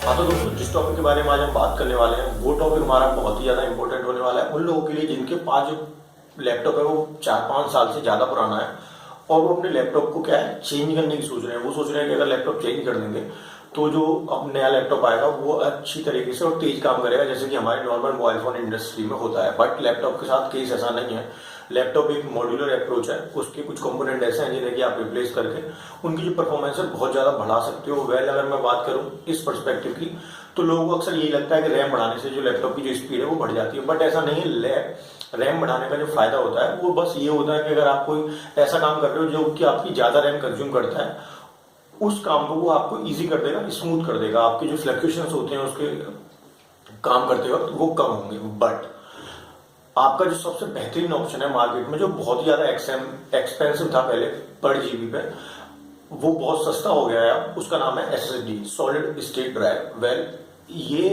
हाँ तो दोस्तों, जिस टॉपिक के बारे में आज हम बात करने वाले हैं वो टॉपिक हमारा बहुत ही ज़्यादा इंपॉर्टेंट होने वाला है उन लोगों के लिए जिनके पास जो लैपटॉप है वो 4-5 साल से ज़्यादा पुराना है और वो अपने लैपटॉप को क्या है चेंज करने की सोच रहे हैं। वो सोच रहे हैं कि अगर लैपटॉप चेंज कर देंगे तो जो अब नया लैपटॉप आएगा वो अच्छी तरीके से और तेज काम करेगा, जैसे कि हमारे नॉर्मल मोबाइल फोन इंडस्ट्री में होता है। बट लैपटॉप के साथ केस ऐसा नहीं है। लैपटॉप एक मॉड्यूलर अप्रोच है, उसके कुछ कंपोनेंट ऐसे हैं जिन्हें कि आप रिप्लेस करके उनकी जो परफॉर्मेंस है बहुत ज़्यादा बढ़ा सकते हो। वेल, अगर मैं बात करूँ इस पर्सपेक्टिव की तो लोगों को अक्सर यही लगता है कि रैम बढ़ाने से जो लैपटॉप की जो स्पीड है वो बढ़ जाती है, बट ऐसा नहीं है। रैम बढ़ाने का जो फायदा होता है वो बस ये होता है कि अगर आप कोई ऐसा काम कर रहे हो जो कि आपकी ज़्यादा रैम कंज्यूम करता है, उस काम को वो आपको इजी कर देगा, स्मूथ कर देगा। आपके जो फ्लक्चुएशंस होते हैं उसके काम करते वक्त वो कम होंगे। बट आपका जो सबसे बेहतरीन ऑप्शन है मार्केट में, जो बहुत ही ज्यादा एक्सपेंसिव था पहले पर जीबी पे, वो बहुत सस्ता हो गया है, उसका नाम है SSD, solid state drive. Well, ये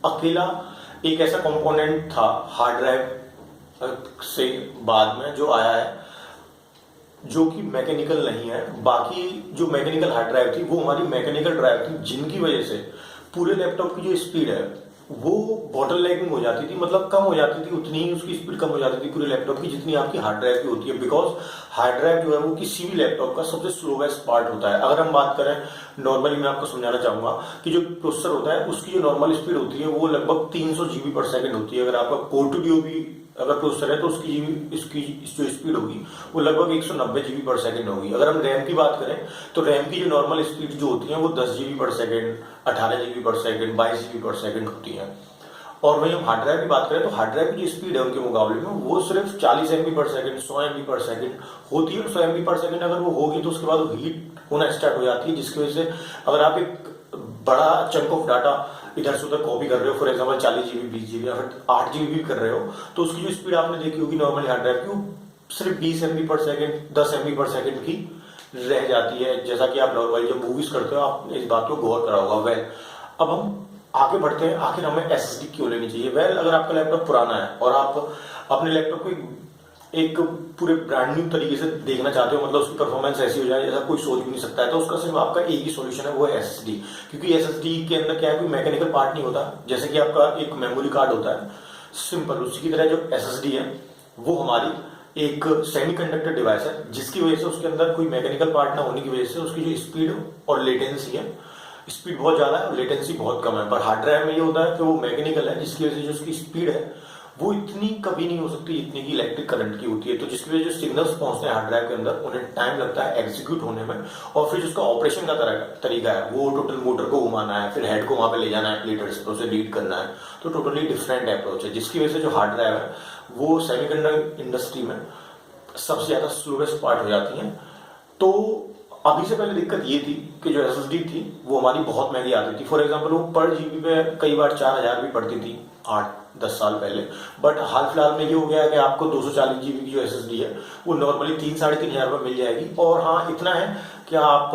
अकेला एक ऐसा कंपोनेंट था हार्ड ड्राइव से बाद में जो आया है, जो कि मैकेनिकल नहीं है। बाकी जो मैकेनिकल हार्ड ड्राइव थी वो हमारी मैकेनिकल ड्राइव थी, जिनकी वजह से पूरे लैपटॉप की जो स्पीड है वो बॉटल नेकिंग हो जाती थी, मतलब कम हो जाती थी। उतनी ही उसकी स्पीड कम हो जाती थी पूरे लैपटॉप की जितनी आपकी हार्ड ड्राइव की होती है। बिकॉज हार्ड ड्राइव जो है वो किसी भी लैपटॉप का सबसे स्लोवेस्ट पार्ट होता है। अगर हम बात करें नॉर्मली, मैं आपको समझाना चाहूंगा कि जो प्रोसेसर होता है उसकी जो नॉर्मल स्पीड होती है वो लगभग 300 जीबी पर सेकेंड होती है। अगर आपका कोर टू डीओ भी अगर प्रोसेसर है तो इसकी जो स्पीड होगी वो लगभग 190 जीबी पर सेकेंड होगी। अगर हम रैम की बात करें तो रैम की जो नॉर्मल स्पीड जो होती है वो 10 जीबी पर सेकेंड, 18 जीबी पर सेकेंड, 22 जीबी पर सेकेंड होती है। और वहीं हम हार्ड ड्राइव की बात करें तो हार्ड ड्राइव की जो स्पीड है उनके मुकाबले में वो सिर्फ 40 एमबी पर सेकेंड, 100 एमबी पर सेकेंड होती है। 100 एमबी पर सेकेंड अगर वो होगी तो उसके बाद वो हीट होना स्टार्ट हो जाती है, जिसकी वजह से अगर आप एक बड़ा चंक ऑफ डाटा इधर से उधर कॉपी कर रहे हो, फॉर एग्जांपल 40 जीबी, 20 जीबी या फिर 8 जीबी भी कर रहे हो, तो उसकी जो स्पीड आपने देखी होगी नॉर्मली हार्ड ड्राइव की, वो सिर्फ 20 एमबी पर सेकेंड, 10 एमबी पर सेकेंड की रह जाती है। जैसा कि आप नॉर्मली जब मूवीज करते हो आपने इस बात को गौर करा होगा। वेल, अब हम आगे बढ़ते हैं, आखिर हमें एसएसडी क्यों लेनी चाहिए। वेल, अगर आपका लैपटॉप पुराना है और आप अपने लैपटॉप को एक पूरे ब्रांड न्यू तरीके से देखना चाहते हो, मतलब उसकी परफॉर्मेंस ऐसी हो जाए जैसा कोई सोच भी नहीं सकता है, तो उसका सिर्फ आपका एक ही सॉल्यूशन है, वो है एसएसडी। क्योंकि एसएसडी के अंदर क्या है, कोई मैकेनिकल पार्ट नहीं होता। जैसे कि आपका एक मेमोरी कार्ड होता है सिंपल, उसी की तरह जो एसएसडी है वो हमारी एक सेमीकंडक्टर डिवाइस है, जिसकी वजह से उसके अंदर कोई मैकेनिकल पार्ट ना होने की वजह से उसकी जो स्पीड और लेटेंसी है, स्पीड बहुत ज्यादा है और लेटेंसी बहुत कम है। पर हार्ड ड्राइव में ये होता है कि वो मैकेनिकल है, जिसकी वजह से जो उसकी स्पीड है वो इतनी कभी नहीं हो सकती जितनी की इलेक्ट्रिक करंट की होती है। तो जिसकी वजह से जो सिग्नल्स पहुंचते हैं हार्ड ड्राइव के अंदर उन्हें टाइम लगता है एग्जीक्यूट होने में, और फिर जिसका ऑपरेशन का तरीका है वो टोटल मोटर को घुमाना है, फिर हेड को वहां पे ले जाना है एप्लीटर से, तो उसे रीड करना है। तो टोटली डिफरेंट अप्रोच है, जिसकी वजह से जो हार्ड ड्राइव है वो सेमीकंडक्टर इंडस्ट्री में सबसे ज्यादा स्लोवेस्ट पार्ट हो जाती है। तो अभी से पहले दिक्कत ये थी कि जो एसएसडी थी वो हमारी बहुत महंगी आती थी। फॉर एग्जांपल वो पर जीबी पे कई बार 4000 भी पड़ती थी 8-10 साल पहले। बट हाल फिलहाल में ये हो गया है कि आपको 240 जीबी की जो एसएसडी है वो नॉर्मली 3-3.5 में मिल जाएगी। और हाँ, इतना है कि आप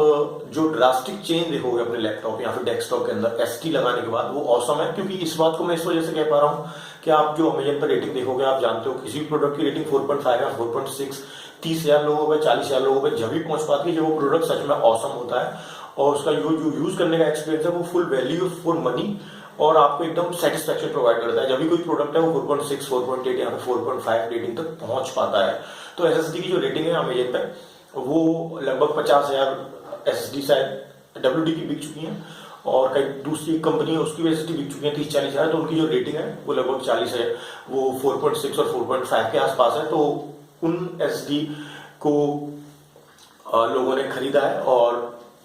जो ड्रास्टिक चेंज देखोगे अपने लैपटॉप या फिर डेस्कटॉप के अंदर एसटी लगाने के बाद, वो ऑसम है। क्योंकि इस बात को मैं इस वजह से कह पा रहा हूँ कि आप जो अमेजन पर रेटिंग देखोगे, आप जानते हो किसी भी प्रोडक्ट की रेटिंग 4.5 या 4.6 30,000 लोगों पे, 40,000 लोगों पे जब भी पहुंच पाती है जब वो प्रोडक्ट सच में ऑसम होता है और उसका जो यूज करने का एक्सपीरियंस है वो फुल वैल्यू फॉर मनी और आपको एकदम सेटिस्फेक्शन प्रोवाइड करता है। जब भी कोई प्रोडक्ट है वो 4.6, 4.8 या फिर 4.5 रेटिंग तक पहुंच पाता है। तो एसएसडी की जो रेटिंग है अमेजन पे वो लगभग 50,000 एसएसडी शायद डब्ल्यूडी की बिक चुकी है, और कई दूसरी कंपनी है उसकी भी एसएसडी बिक चुकी है 30-40 हजार। तो उनकी जो रेटिंग है वो लगभग 40 है, वो 4.6 और 4.5 के आसपास है। तो उन एसएसडी को लोगों ने खरीदा है और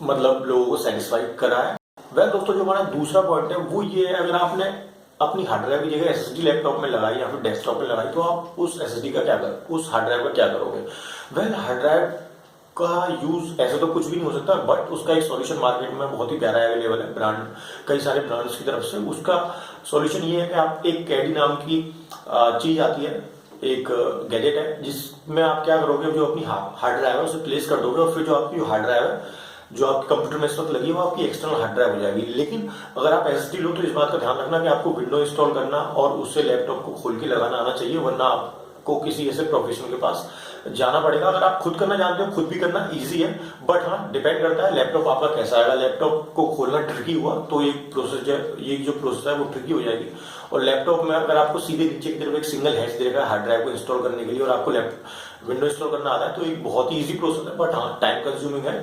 मतलब लोगों को सेटिस्फाई करा है। वह दोस्तों, जो हमारा दूसरा पॉइंट है वो ये है, अगर आपने अपनी हार्ड ड्राइव की जगह एसएसडी लैपटॉप में लगाई या फिर डेस्कटॉप में लगाई तो आप उस एसएसडी का क्या करोगे, उस हार्ड ड्राइव का क्या करोगे। वेल, हार्ड ड्राइव का यूज ऐसे तो कुछ भी नहीं हो सकता, बट उसका एक सॉल्यूशन मार्केट में बहुत ही प्यारा अवेलेबल है, ब्रांड कई सारे ब्रांड्स की तरफ से। उसका सॉल्यूशन ये है कि आप एक कैडी नाम की चीज आती है, एक गैजेट है, जिसमें आप क्या करोगे, जो अपनी हार्ड ड्राइव है उसे प्लेस कर दोगे और फिर जो आपकी हार्ड ड्राइव है जो आपके कंप्यूटर में इस वक्त लगी है वो आपकी एक्सटर्नल हार्ड ड्राइव हो जाएगी। लेकिन अगर आप एसएसडी लो तो इस बात का ध्यान रखना कि आपको विंडो इंस्टॉल करना और उससे लैपटॉप को खोल के लगाना आना चाहिए, वरना आपको किसी ऐसे प्रोफेशनल के पास जाना पड़ेगा। अगर आप खुद करना जानते हो, खुद भी करना इजी है, बट हाँ डिपेंड करता है लैपटॉप आपका कैसा है। अगर लैपटॉप को खोलना ट्रिकी हुआ तो ये जो प्रोसेस है वो ट्रिकी हो जाएगी। और लैपटॉप में अगर आपको सीधे नीचे की तरफ एक सिंगल हैच देगा हार्ड ड्राइव को इंस्टॉल करने के लिए और आपको विंडो इंस्टॉल करना आता है तो एक बहुत ही ईजी प्रोसेस है, बट हाँ टाइम कंज्यूमिंग है।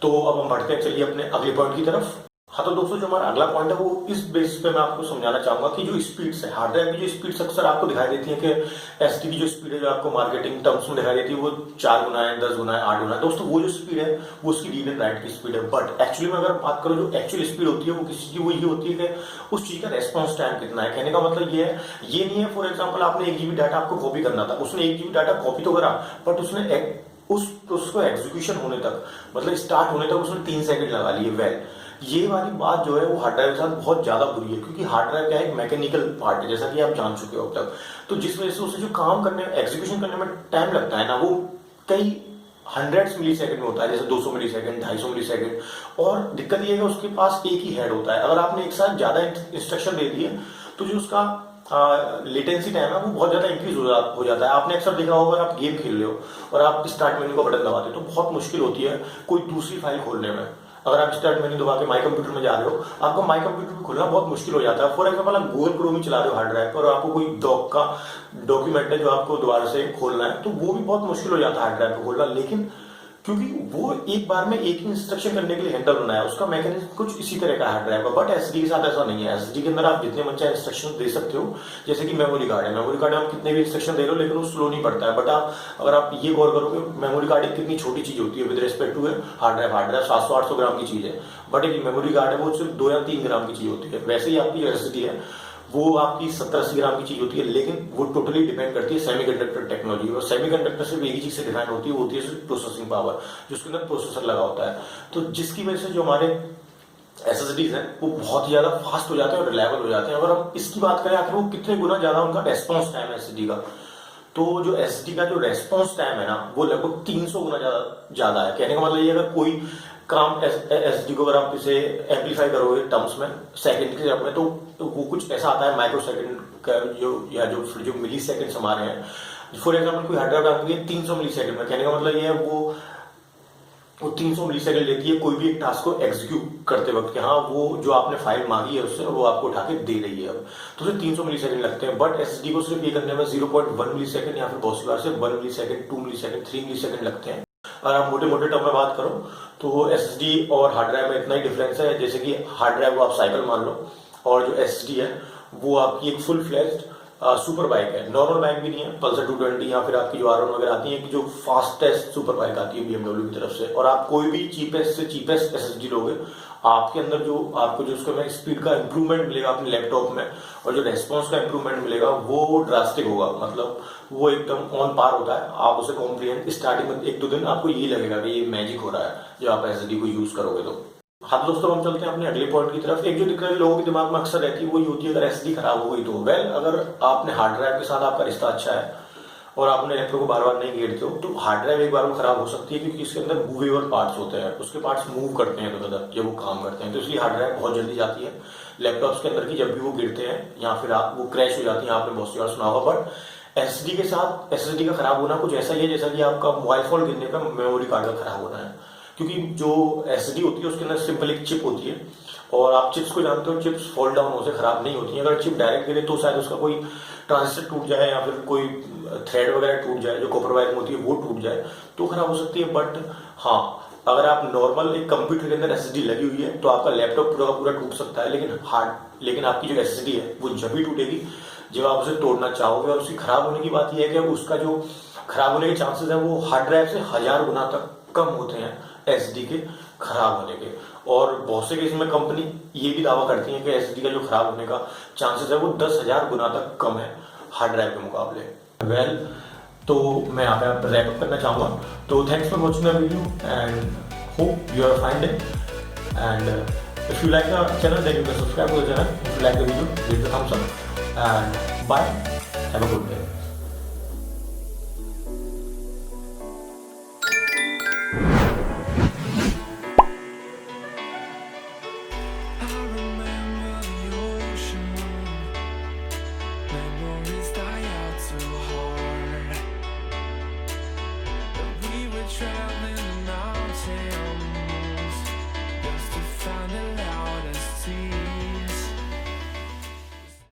तो अब हम बढ़ते हैं, चलिए अपने अगले पॉइंट की तरफ। हाँ तो दोस्तों जो हमारा अगला पॉइंट है वो इस बेस पे मैं आपको समझाना चाहूंगा कि जो स्पीड्स है, हार्ड ड्राइव की जो स्पीड्स अक्सर आपको दिखाई देती है कि एसडी की जो स्पीड है जो आपको मार्केटिंग टर्म्स में दिखाई देती है वो 4 गुना है, 10 गुना है, 8 गुना है। दोस्तों वो जो स्पीड है वो उसकी रीड एंड राइट की स्पीड है, बट एक्चुअली में अगर बात करो जो एक्चुअल स्पीड होती है वो किसी की वो ये होती है कि उस चीज का रेस्पॉन्स टाइम कितना है। कहने का मतलब ये नहीं है फॉर एग्जाम्पल आपने 1 GB डाटा आपको कॉपी करना था, उसने 1 GB डाटा कॉपी तो करा बट उसने उस उसको एग्जीक्यूशन होने तक मतलब स्टार्ट होने तक उसने 3 सेकंड लगा लिए। वेल ये वाली बात जो है वो हार्ड ड्राइव के साथ बहुत ज्यादा बुरी है, क्योंकि हार्ड ड्राइव क्या है, एक मैकेनिकल पार्ट है जैसा कि आप जान चुके हो अब तक। तो जिस वजह से उसे जो काम करने एग्जीक्यूशन करने में टाइम लगता है ना वो कई हंड्रेड्स मिली सेकंड में होता है, जैसे 200 मिली सेकंड, 250 मिली सेकंड। और दिक्कत ये है कि उसके पास एक ही हेड होता है। अगर आपने एक साथ ज्यादा इंस्ट्रक्शन दे दिए तो जो उसका लेटेंसी टाइम है वो बहुत ज्यादा इंक्रीज हो जाता है। आपने अक्सर देखा होगा, आप गेम खेल रहे हो और आप स्टार्ट मेन्यू का बटन दबाते हो तो बहुत मुश्किल होती है कोई दूसरी फाइल खोलने में। अगर आप स्टार्ट मेन्यू दबा के माई कंप्यूटर में जा रहे हो, आपको माई कंप्यूटर में खोलना बहुत मुश्किल हो जाता है। फॉर एग्जाम्पल आप गूगल क्रोम ही चला रहे हो हार्ड ड्राइव पर और आपको कोई डॉक का डॉक्यूमेंट है जो आपको दोबारा से खोलना है तो वो भी बहुत मुश्किल हो जाता है हार्ड ड्राइव को खोलना। लेकिन क्योंकि वो एक बार में एक ही इंस्ट्रक्शन करने के लिए हैंडल बनाया है, उसका मैकेनिज्म कुछ इसी तरह का हार्ड ड्राइव का। बट एसडी के साथ ऐसा नहीं है। एसडी के अंदर आप जितने मन चाहे इंस्ट्रक्शन दे सकते हो, जैसे कि मेमोरी कार्ड है, मेमोरी कार्ड में आप कितने भी इंस्ट्रक्शन दे रहे हो लेकिन वो स्लो नहीं पड़ता है। बट अगर आप ये गौर करोगे, मेमोरी कार्ड एक कितनी छोटी चीज होती है with respect to hard drive. Hard drive 700-800 gram की चीज है, बट एक मेमोरी कार्ड है वो सिर्फ 2 या 3 ग्राम की चीज होती है। वैसे ही आपकी जो एसडी है वो आपकी 70-80 ग्राम की चीज होती है, लेकिन वो टोटली डिपेंड करती है सेमीकंडक्टर टेक्नोलॉजी। और सेमीकंडक्टर सिर्फ एक ही चीज से डिफाइन होती है प्रोसेसिंग पावर, जिसके अंदर प्रोसेसर लगा होता है। तो जिसकी वजह से जो हमारे एसएसडीज हैं वो बहुत ही ज्यादा फास्ट हो जाते हैं और रिलायबल हो जाते हैं। अगर हम इसकी बात करें आखिर वो कितने गुना ज्यादा उनका रेस्पॉन्स टाइम है एसएसडी का, तो जो एसएसडी का जो रेस्पॉन्स टाइम है ना वो लगभग 300 गुना ज्यादा है। कहने का मतलब ये अगर कोई काम एसडी को अगर आप इसे एम्पलीफाई करोगे टर्म्स में सेकंड के टर्म में तो वो कुछ ऐसा आता है माइक्रो सेकंड का जो मिली सेकंड हमारे हैं। फॉर एग्जाम्पल कोई हार्ड ड्राइव काम करिए 300 मिली सेकंड में, कहने का मतलब ये है वो 300 मिली सेकंड लेती है कोई भी एक टास्क को एग्जीक्यूट करते वक्त कि हाँ वो जो आपने फाइल मांगी है उससे वो आपको उठा के दे रही है। अब तो उसे 300 मिली सेकंड लगते हैं, बट एसएसडी को सिर्फ ये करने में 0.1 मिली सेकंड या फिर बहुत सी बार से 1 मिली सेकंड, 2 मिली सेकंड, 3 मिली सेकंड लगते हैं। अगर आप मोटे मोटे टर्म में बात करो तो एसएसडी और हार्ड ड्राइव में इतना ही डिफरेंस है, जैसे कि हार्ड ड्राइव को आप साइकिल मान लो और जो एसएसडी है वो आपकी एक फुल फ्लेज्ड सुपर बाइक है। नॉर्मल बाइक भी नहीं है, पल्सर 220 या फिर आपकी जो R1 वगैरह आती है कि जो फास्टेस्ट सुपर बाइक आती है BMW की तरफ से। और आप कोई भी चीपेस्ट से चीपेस्ट एसएसडी लोगे, आपके अंदर जो आपको जो उसका स्पीड का इंप्रूवमेंट मिलेगा अपने लैपटॉप में और जो रेस्पॉन्स का इंप्रूवमेंट मिलेगा वो ड्रास्टिक होगा। मतलब वो एकदम ऑन पार होता है। आप उसे कॉम्प्रिहेंड स्टार्टिंग में 1-2 दिन आपको ये लगेगा कि ये मैजिक हो रहा है जब आप एसएसडी को यूज करोगे तो। हाँ दोस्तों हम चलते हैं अपने अगले पॉइंट की तरफ। एक जो दिक्कत लोगों के दिमाग में अक्सर रहती है वो ये होती है अगर एसएसडी खराब हो गई तो। वेल अगर आपने हार्ड ड्राइव के साथ आपका रिश्ता अच्छा है और आप अपने लैपटॉप को बार बार नहीं घेरते हो तो हार्ड ड्राइव एक बार में खराब हो सकती है, क्योंकि इसके अंदर मूवेबल पार्ट्स होते हैं, उसके पार्ट्स मूव करते हैं इधर उधर जब वो काम करते हैं, तो इसलिए हार्ड ड्राइव बहुत जल्दी जाती है लैपटॉप्स के अंदर की जब भी वो गिरते हैं या फिर आप वो क्रैश हो जाती है। आपने बहुत सी बार सुना होगा। बट एसएसडी के साथ एसएसडी का खराब होना कुछ ऐसा ही है जैसा कि आपका मोबाइल फोन गिरने पर मेमोरी कार्ड का खराब होना है, क्योंकि जो एसएसडी होती है उसके अंदर सिंपल एक चिप होती है और आप चिप्स को जानते हो, चिप्स फॉल डाउन हो से खराब नहीं होती है। अगर चिप डायरेक्ट गिरे तो शायद उसका कोई ट्रांजिस्टर टूट जाए या फिर कोई थ्रेड वगैरह टूट जाए, जो कॉपर वायर होती है वो टूट जाए तो खराब हो सकती है। बट हाँ अगर आप नॉर्मल एक कंप्यूटर के अंदर एसएसडी लगी हुई है तो आपका लैपटॉप पूरा का पूरा टूट सकता है, लेकिन आपकी जो एसएसडी है वो जब भी टूटेगी जब आप उसे तोड़ना चाहोगे। और उसकी खराब होने की बात यह है कि उसका जो खराब होने के चांसेस है वो हार्ड ड्राइव से 1000 गुना तक कम होते हैं एसएसडी के खराब होने के। और बहुत से केस में कंपनी ये भी दावा करती है कि एसएसडी का जो खराब होने का चांसेस है वो 10,000 गुना तक कम है हार्ड ड्राइव के मुकाबले। वेल तो मैं यहाँ पे रैप अप करना चाहूंगा। तो thanks for watching the video and hope you are find it and if you like the channel then you can subscribe to the channel. If you like the video, give the thumbs up and bye. Have a good day.